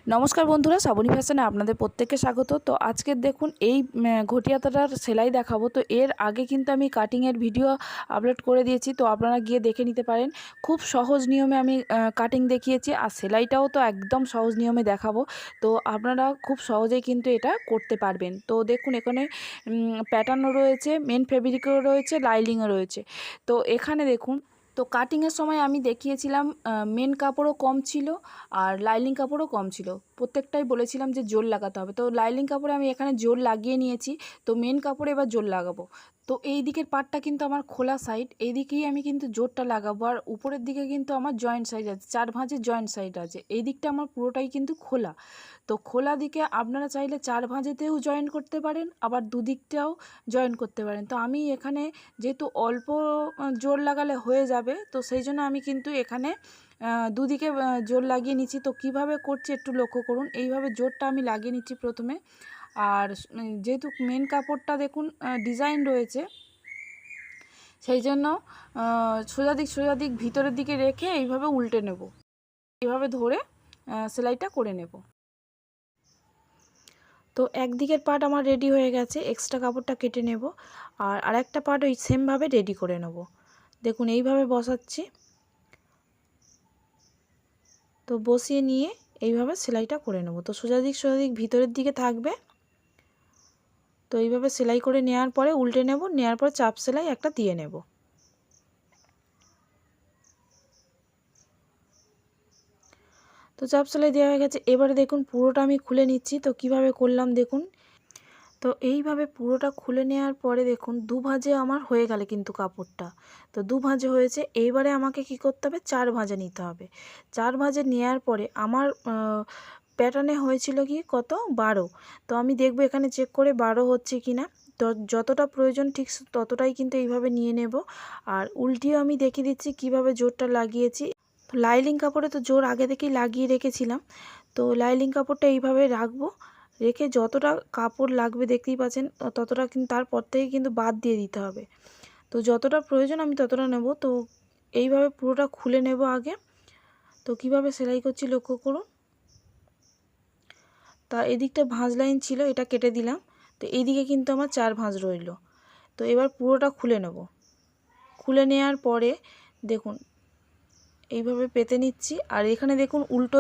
নমস্কার বন্ধুরা, শ্রাবণী ফ্যাশনে আপনাদের প্রত্যেককে স্বাগত। তো আজকে দেখুন এই ঘটিয়াতাটার সেলাই দেখাবো। তো এর আগে কিন্তু আমি কাটিংয়ের ভিডিও আপলোড করে দিয়েছি, তো আপনারা গিয়ে দেখে নিতে পারেন। খুব সহজ নিয়মে আমি কাটিং দেখিয়েছি, আর সেলাইটাও তো একদম সহজ নিয়মে দেখাবো। তো আপনারা খুব সহজেই কিন্তু এটা করতে পারবেন। তো দেখুন এখানে প্যাটার্নও রয়েছে, মেন ফেব্রিকও রয়েছে, লাইলিংও রয়েছে। তো এখানে দেখুন, তো কাটিংয়ের সময় আমি দেখিয়েছিলাম মেন কাপড়ও কম ছিল আর লাইলিং কাপড়ও কম ছিল। প্রত্যেকটাই বলেছিলাম যে জোর লাগাতে হবে। তো লাইলিং কাপড়ে আমি এখানে জোর লাগিয়ে নিয়েছি, তো মেন কাপড়ে এবার জোর লাগাবো। তো এই দিকের পাটটা কিন্তু আমার খোলা সাইড, এই দিকেই আমি কিন্তু জোরটা লাগাবো। আর উপরের দিকে কিন্তু আমার জয়েন্ট সাইড আছে, 4 ভাঁজের জয়েন্ট সাইড আছে। এই দিকটা আমার পুরোটাই কিন্তু খোলা। তো খোলা দিকে আপনারা চাইলে 4 ভাঁজেতেও জয়েন করতে পারেন, আবার দুদিকটাও জয়েন করতে পারেন। তো আমি এখানে যেহেতু অল্প জোর লাগালে হয়ে যাবে, তো সেই জন্য আমি কিন্তু এখানে দুদিকে জোর লাগিয়ে নিচ্ছি। তো কিভাবে করছি একটু লক্ষ্য করুন। এইভাবে জোরটা আমি লাগিয়ে নিচ্ছি প্রথমে। আর যেহেতু মেন কাপড়টা দেখুন ডিজাইন রয়েছে, সেই জন্য সোজা দিক ভিতরের দিকে রেখে এইভাবে উল্টে নেব, এইভাবে ধরে সেলাইটা করে নেব। তো একদিকের পার্ট আমার রেডি হয়ে গেছে, এক্সট্রা কাপড়টা কেটে নেব। আর আরেকটা পার্ট ওই সেমভাবে রেডি করে নেব। দেখুন এইভাবে বসাচ্ছি, তো বসিয়ে নিয়ে এইভাবে সেলাইটা করে নেব। তো সোজা দিক ভিতরের দিকে থাকবে। তো এইভাবে সেলাই করে নেওয়ার পরে উল্টে নেব, নেওয়ার পর চাপ সেলাই একটা দিয়ে নেব। তো চাপ সেলাই দেওয়া হয়ে গেছে। এবারে দেখুন পুরোটা আমি খুলে নিচ্ছি। তো কিভাবে করলাম দেখুন। তো এইভাবে পুরোটা খুলে নেওয়ার পরে দেখুন দু ভাঁজে আমার হয়ে গেল কিন্তু কাপড়টা। তো দু ভাঁজে হয়েছে। এইবারে আমাকে কি করতে হবে, 4 ভাঁজে নিতে হবে। 4 ভাঁজে নেওয়ার পরে আমার প্যাটার্নে হয়েছিল কি কত, 12। তো আমি দেখব এখানে চেক করে 12 হচ্ছে কি না। তো যতটা প্রয়োজন ঠিক ততটাই কিন্তু এইভাবে নিয়ে নেব। আর উল্টিও আমি দেখিয়ে দিচ্ছি কিভাবে জোরটা লাগিয়েছি। তো লাইলিং কাপড়ে তো জোর আগে থেকেই লাগিয়ে রেখেছিলাম। তো লাইলিং কাপড়টা এইভাবে রাখবো, রেখে যতটা কাপড় লাগবে দেখতেই পাচ্ছেন ততটা কিন্তু তারপর থেকে কিন্তু বাদ দিয়ে দিতে হবে। তো যতটা প্রয়োজন আমি ততটা নেব। তো এইভাবে পুরোটা খুলে নেব আগে। তো কিভাবে সেলাই করছি লক্ষ্য করুন। তা এদিকটা ভাঁজ লাইন ছিল, এটা কেটে দিলাম। তো এইদিকে কিন্তু আমার 4 ভাঁজ রইল। তো এবার পুরোটা খুলে নেব। খুলে নেওয়ার পরে দেখুন এইভাবে পেতে নিচ্ছি। আর এখানে দেখুন উল্টো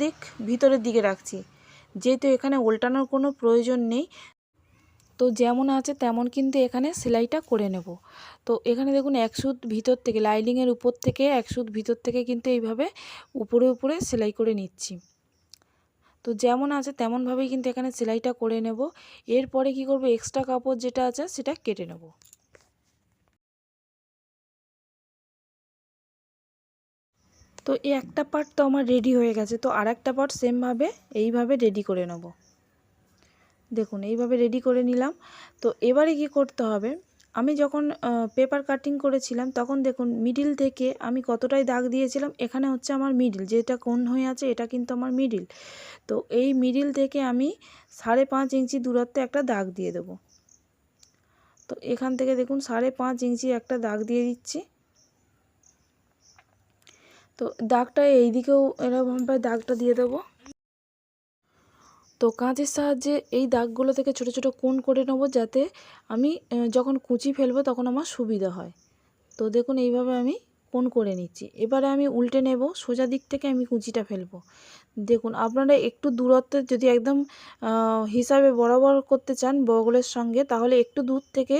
দিক ভিতরের দিকে রাখছি, যেহেতু এখানে উল্টানোর কোনো প্রয়োজন নেই। তো যেমন আছে তেমন কিন্তু এখানে সেলাইটা করে নেব। তো এখানে দেখুন এক সুত ভিতর থেকে, লাইনিংয়ের উপর থেকে এক সুত ভিতর থেকে কিন্তু এইভাবে উপরে সেলাই করে নিচ্ছি। তো যেমন আছে তেমনভাবেই কিন্তু এখানে সেলাইটা করে নেব। এরপরে কি করব, এক্সট্রা কাপড় যেটা আছে সেটা কেটে নেব। তো এই একটা পার্ট তো আমার রেডি হয়ে গেছে। তো আর একটা পার্ট সেমভাবে এইভাবে রেডি করে নেব। দেখুন এইভাবে রেডি করে নিলাম। তো এবারে কি করতে হবে, আমি যখন পেপার কাটিং করেছিলাম তখন দেখুন মিডিল থেকে আমি কতটাই দাগ দিয়েছিলাম। এখানে হচ্ছে আমার মিডিল, যেটা কোণ হয়ে আছে এটা কিন্তু আমার মিডিল। তো এই মিডিল থেকে আমি 5.5 ইঞ্চি দূরত্বে একটা দাগ দিয়ে দেব। তো এখান থেকে দেখুন 5.5 ইঞ্চি একটা দাগ দিয়ে দিচ্ছি। তো দাগটা এই দিকেও এরকমভাবে দাগটা দিয়ে দেবো। তো কাঁচের সাহায্যে এই দাগগুলো থেকে ছোট ছোট কোণ করে নেব, যাতে আমি যখন কুচি ফেলবো তখন আমার সুবিধা হয়। তো দেখুন এইভাবে আমি কোণ করে নিচ্ছি। এবারে আমি উল্টে নেব, সোজা দিক থেকে আমি কুচিটা ফেলবো। দেখুন আপনারা একটু দূরত্বে যদি একদম হিসাবে বরাবর করতে চান বগলের সঙ্গে, তাহলে একটু দূর থেকে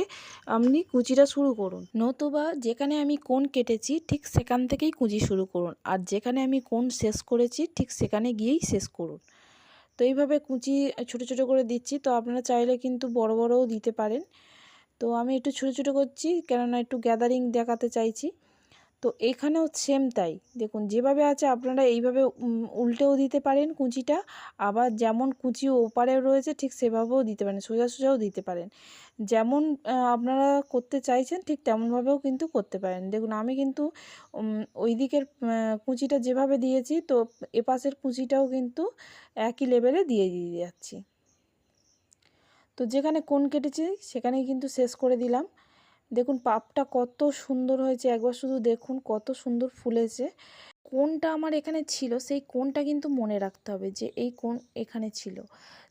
আপনি কুচিটা শুরু করুন। নতুবা যেখানে আমি কোণ কেটেছি ঠিক সেখান থেকেই কুচি শুরু করুন, আর যেখানে আমি কোণ শেষ করেছি ঠিক সেখানে গিয়েই শেষ করুন। তো এইভাবে কুচি ছোট ছোট করে দিচ্ছি। তো আপনারা চাইলে কিন্তু বড় বড়ও দিতে পারেন। তো আমি একটু ছোট ছোট করছি, কেননা একটু গ্যাদারিং দেখাতে চাইছি। তো এখানেও সেম তাই, দেখুন যেভাবে আছে আপনারা এইভাবে উল্টেও দিতে পারেন কুচিটা, আবার যেমন কুচি ওপারে রয়েছে ঠিক সেভাবেও দিতে পারেন, সোজাও দিতে পারেন। যেমন আপনারা করতে চাইছেন ঠিক তেমনভাবেও কিন্তু করতে পারেন। দেখুন আমি কিন্তু ওই দিকের কুচিটা যেভাবে দিয়েছি, তো এপাশের কুচিটাও কিন্তু একই লেভেলে দিয়ে যাচ্ছি। তো যেখানে কোণ কেটেছি সেখানেই কিন্তু শেষ করে দিলাম। দেখুন পাপটা কত সুন্দর হয়েছে, একবার শুধু দেখুন কত সুন্দর ফুলেছে। কোণটা আমার এখানে ছিল, সেই কোণটা কিন্তু মনে রাখতে হবে যে এই কোণ এখানে ছিল,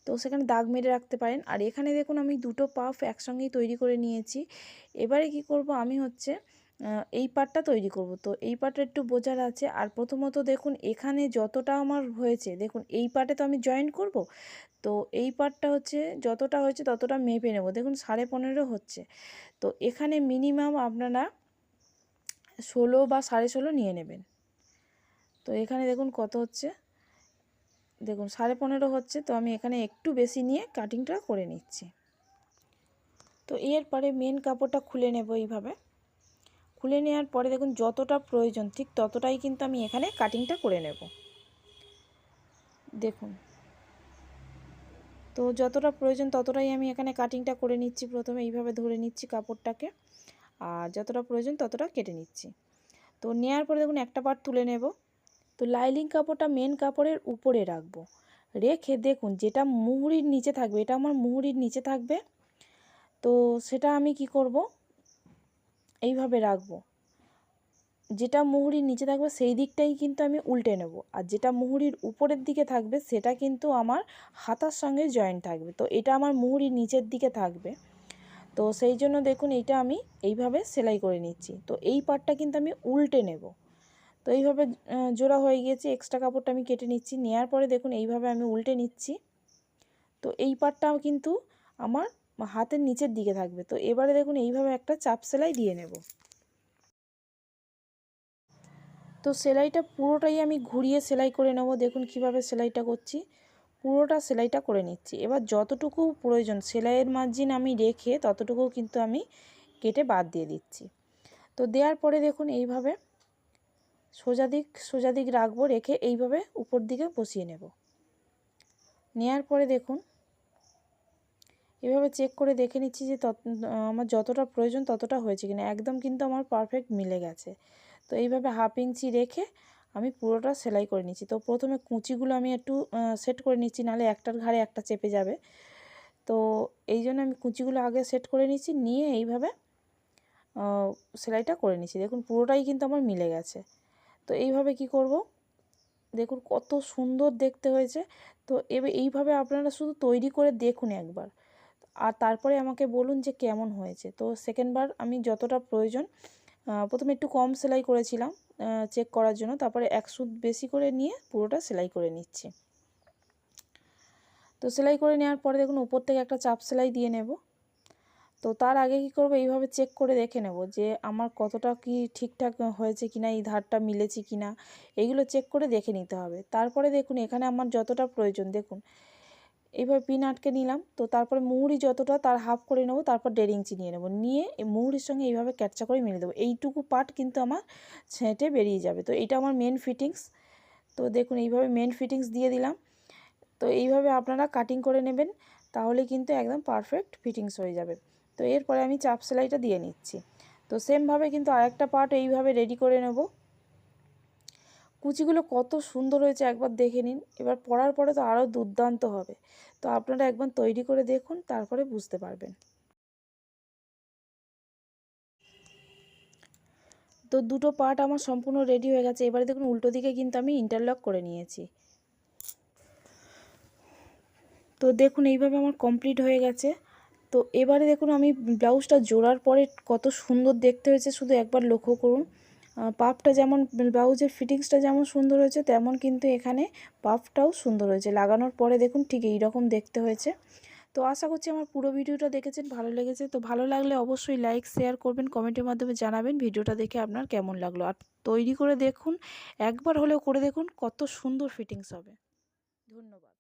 তো সেখানে দাগ মেরে রাখতে পারেন। আর এখানে দেখুন আমি দুটো পাফ একসঙ্গেই তৈরি করে নিয়েছি। এবারে কি করব, আমি হচ্ছে এই পাটটা তৈরি করব। তো এই পাটটা একটু বোঝার আছে। আর প্রথমত দেখুন এখানে যতটা আমার হয়েছে, দেখুন এই পাটে তো আমি জয়েন করব, তো এই পাটটা হচ্ছে যতটা হয়েছে ততটা মেপে নেব। দেখুন 15.5 হচ্ছে, তো এখানে মিনিমাম আপনারা 16 বা 16.5 নিয়ে নেবেন। তো এখানে দেখুন কত হচ্ছে, দেখুন 15.5 হচ্ছে, তো আমি এখানে একটু বেশি নিয়ে কাটিংটা করে নিচ্ছি। তো এরপরে মেন কাপড়টা খুলে নেব। এইভাবে খুলে নেওয়ার পরে দেখুন যতটা প্রয়োজন ঠিক ততটাই কিন্তু আমি এখানে কাটিংটা করে নেব। দেখুন, তো যতটা প্রয়োজন ততটাই আমি এখানে কাটিংটা করে নিচ্ছি। প্রথমে এইভাবে ধরে নিচ্ছি কাপড়টাকে, আর যতটা প্রয়োজন ততটা কেটে নিচ্ছি। তো নেওয়ার পরে দেখুন একটা পার্ট তুলে নেব। তো লাইলিং কাপড়টা মেন কাপড়ের উপরে রাখবো, রেখে দেখুন যেটা মুহুরির নিচে থাকবে, এটা আমার মুহুরির নিচে থাকবে, তো সেটা আমি কি করব, এইভাবে রাখবো। যেটা মুহুরির নিচে থাকবে সেই দিকটাই কিন্তু আমি উল্টে নেব, আর যেটা মুহুরির উপরের দিকে থাকবে সেটা কিন্তু আমার হাতার সঙ্গে জয়েন্ট থাকবে। তো এটা আমার মুহুরির নিচের দিকে থাকবে, তো সেই জন্য দেখুন এইটা আমি এইভাবে সেলাই করে নিচ্ছি। তো এই পার্টটা কিন্তু আমি উল্টে নেব। তো এইভাবে জোড়া হয়ে গিয়েছে, এক্সট্রা কাপড়টা আমি কেটে নিচ্ছি। নেওয়ার পরে দেখুন এইভাবে আমি উল্টে নিচ্ছি। তো এই পার্টটাও কিন্তু আমার হাতের নিচের দিকে থাকবে। তো এবারে দেখুন এইভাবে একটা চাপ সেলাই দিয়ে নেব। তো সেলাইটা পুরোটাই আমি ঘুরিয়ে সেলাই করে নেব। দেখুন কিভাবে সেলাইটা করছি, পুরোটা সেলাইটা করে নিচ্ছি। এবার যতটুকু প্রয়োজন সেলাইয়ের মার্জিন আমি রেখে ততটুকু কিন্তু আমি কেটে বাদ দিয়ে দিচ্ছি। তো দেওয়ার পরে দেখুন এইভাবে সোজা দিক রাখবো, রেখে এইভাবে উপর দিকে বসিয়ে নেব। নেওয়ার পরে দেখুন এভাবে চেক করে দেখে নিচ্ছি যে আমার যতটা প্রয়োজন ততটা হয়েছে কিনা। একদম কিন্তু আমার পারফেক্ট মিলে গেছে। তো এইভাবে 1/2 ইঞ্চি রেখে আমি পুরোটা সেলাই করে নিচ্ছি। তো প্রথমে কুঁচিগুলো আমি একটু সেট করে নিচ্ছি, নাহলে একটার ঘাড়ে একটা চেপে যাবে। তো এই জন্য আমি কুঁচিগুলো আগে সেট করে নিচ্ছি, নিয়ে এইভাবে সেলাইটা করে নিচ্ছি। দেখুন পুরোটাই কিন্তু আমার মিলে গেছে। তো এইভাবে কি করব, দেখুন কত সুন্দর দেখতে হয়েছে। তো এবার এইভাবে আপনারা শুধু তৈরি করে দেখুন একবার, আর তারপরে আমাকে বলুন যে কেমন হয়েছে। তো সেকেন্ডবার আমি যতটা প্রয়োজন, প্রথমে একটু কম সেলাই করেছিলাম চেক করার জন্য, তারপরে 1 সুত বেশি করে নিয়ে পুরোটা সেলাই করে নিচ্ছি। তো সেলাই করে নেওয়ার পরে দেখুন উপর থেকে একটা চাপ সেলাই দিয়ে নেব। তো তার আগে কি করব, এইভাবে চেক করে দেখে নেব যে আমার কতটা কি ঠিকঠাক হয়েছে কিনা, এই ধারটা মিলেছে কিনা, এইগুলো চেক করে দেখে নিতে হবে। তারপরে দেখুন এখানে আমার যতটা প্রয়োজন, দেখুন এইভাবে পিন আটকে নিলাম। তো তারপরে মুহুরি যতটা তার হাফ করে নেব, তারপর 1.5 ইঞ্চি নিয়ে নেব, নিয়ে এই মুহুরির সঙ্গে এইভাবে ক্যাটচা করে মিলে দেবো। এইটুকু পার্ট কিন্তু আমার ছেঁটে বেরিয়ে যাবে। তো এটা আমার মেন ফিটিংস। তো দেখুন এইভাবে মেন ফিটিংস দিয়ে দিলাম। তো এইভাবে আপনারা কাটিং করে নেবেন, তাহলে কিন্তু একদম পারফেক্ট ফিটিংস হয়ে যাবে। তো এরপরে আমি চাপ সেলাইটা দিয়ে নিচ্ছি। তো সেমভাবে কিন্তু আরেকটা পার্ট এইভাবে রেডি করে নেব। কুচিগুলো কত সুন্দর হয়েছে একবার দেখে নিন। এবার পরার পরে তো আরও দুর্দান্ত হবে। তো আপনারা একবার তৈরি করে দেখুন, তারপরে বুঝতে পারবেন। তো দুটো পার্ট আমার সম্পূর্ণ রেডি হয়ে গেছে। এবারে দেখুন উল্টো দিকে কিন্তু আমি ইন্টারলক করে নিয়েছি। তো দেখুন এইভাবে আমার কমপ্লিট হয়ে গেছে। তো এবারে দেখুন আমি ব্লাউজটা জোড়ার পরে কত সুন্দর দেখতে হয়েছে শুধু একবার লক্ষ্য করুন। পাফটা যেমন, ব্লাউজের ফিটিংসটা যেমন সুন্দর হয়েছে, তেমন কিন্তু এখানে পাফটাও সুন্দর হয়েছে। লাগানোর পরে দেখুন ঠিক এই রকম দেখতে হয়েছে। তো আশা করছি আমার পুরো ভিডিওটা দেখেছেন, ভালো লেগেছে। তো ভালো লাগলে অবশ্যই লাইক শেয়ার করবেন, কমেন্টের মাধ্যমে জানাবেন ভিডিওটা দেখে আপনার কেমন লাগলো। আর তৈরি করে দেখুন, একবার হলেও করে দেখুন, কত সুন্দর ফিটিংস হবে। ধন্যবাদ।